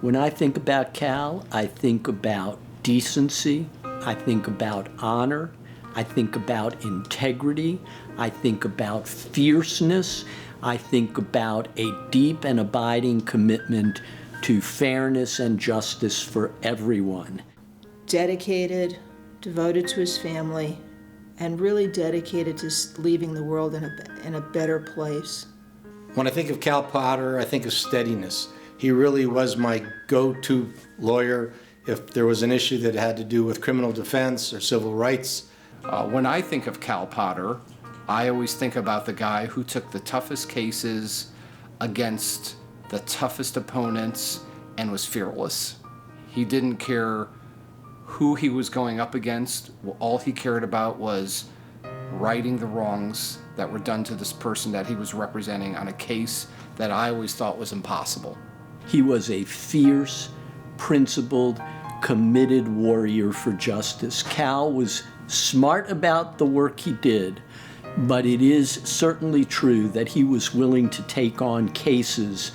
When I think about Cal, I think about decency, I think about honor, I think about integrity, I think about fierceness, I think about a deep and abiding commitment to fairness and justice for everyone. Dedicated, devoted to his family, and really dedicated to leaving the world in a better place. When I think of Cal Potter, I think of steadiness. He really was my go-to lawyer if there was an issue that had to do with criminal defense or civil rights. When I think of Cal Potter, I always think about the guy who took the toughest cases against the toughest opponents and was fearless. He didn't care who he was going up against. All he cared about was righting the wrongs that were done to this person that he was representing on a case that I always thought was impossible. He was a fierce, principled, committed warrior for justice. Cal was smart about the work he did, but it is certainly true that he was willing to take on cases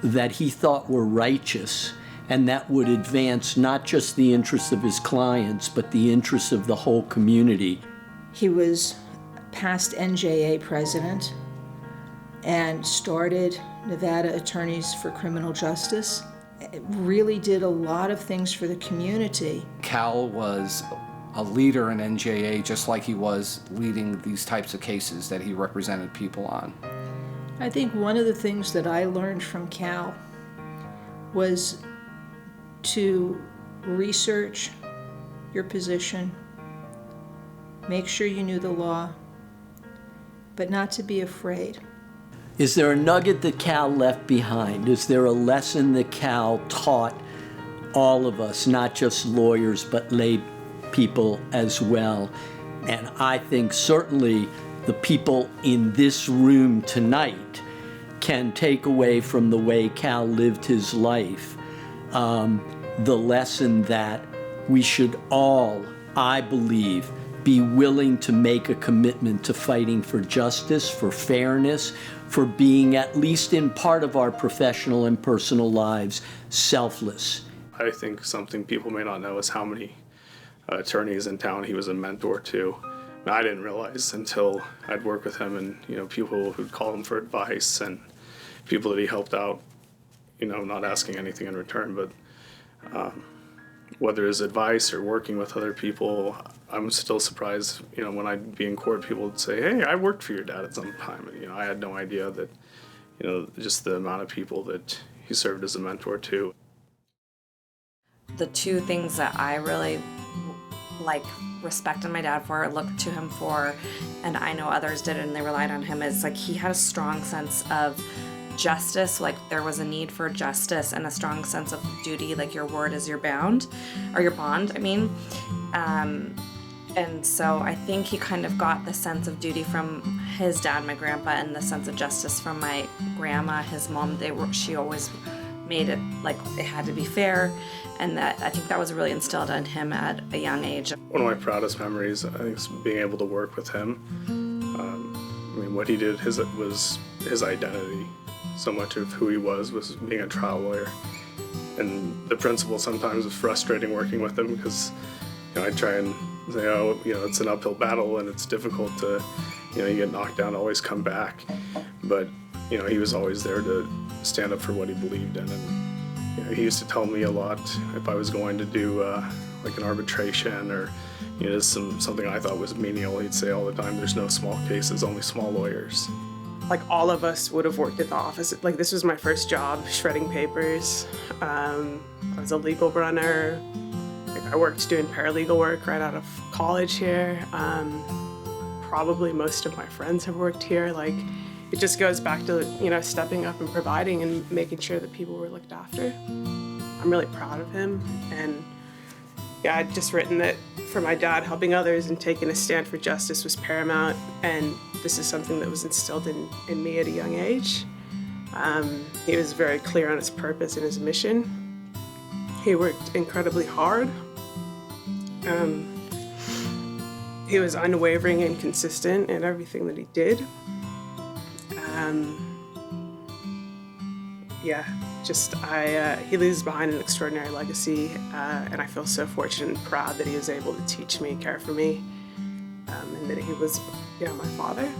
that he thought were righteous and that would advance not just the interests of his clients, but the interests of the whole community. He was past NJA president and started Nevada Attorneys for Criminal Justice. It really did a lot of things for the community. Cal was a leader in NJA just like he was leading these types of cases that he represented people on. I think one of the things that I learned from Cal was to research your position, make sure you knew the law, but not to be afraid. Is there a nugget that Cal left behind? Is there a lesson that Cal taught all of us, not just lawyers, but lay people as well? And I think certainly the people in this room tonight can take away from the way Cal lived his life the lesson that we should all, I believe, be willing to make a commitment to fighting for justice, for fairness, for being, at least in part of our professional and personal lives, selfless. I think something people may not know is how many attorneys in town he was a mentor to. I didn't realize until I'd work with him, and people who'd call him for advice and people that he helped out, not asking anything in return, but whether it's advice or working with other people, I'm still surprised, when I'd be in court, people would say, "Hey, I worked for your dad at some time." And, I had no idea that, just the amount of people that he served as a mentor to. The two things that I really respected my dad for, looked to him for, and I know others did and they relied on him, is he had a strong sense of justice, there was a need for justice and a strong sense of duty, your word is your bond, and so I think he kind of got the sense of duty from his dad, my grandpa, and the sense of justice from my grandma, his mom. She always made it it had to be fair, and that I think that was really instilled in him at a young age. One of my proudest memories, I think, is being able to work with him. What he did was his identity. So much of who he was being a trial lawyer. And the principle sometimes was frustrating working with him because, I try and say, it's an uphill battle and it's difficult to, you get knocked down, always come back. But, he was always there to stand up for what he believed in. And, he used to tell me a lot if I was going to do an arbitration or, something I thought was menial. He'd say all the time, "There's no small cases, only small lawyers." All of us would have worked at the office. This was my first job, shredding papers. I was a legal runner. I worked doing paralegal work right out of college here. Probably most of my friends have worked here. It just goes back to, stepping up and providing and making sure that people were looked after. I'm really proud of him. And I'd just written that for my dad, helping others and taking a stand for justice was paramount. And this is something that was instilled in me at a young age. He was very clear on his purpose and his mission. He worked incredibly hard. He was unwavering and consistent in everything that he did. yeah, just he leaves behind an extraordinary legacy, and I feel so fortunate and proud that he was able to teach me, care for me, and that he was, my father.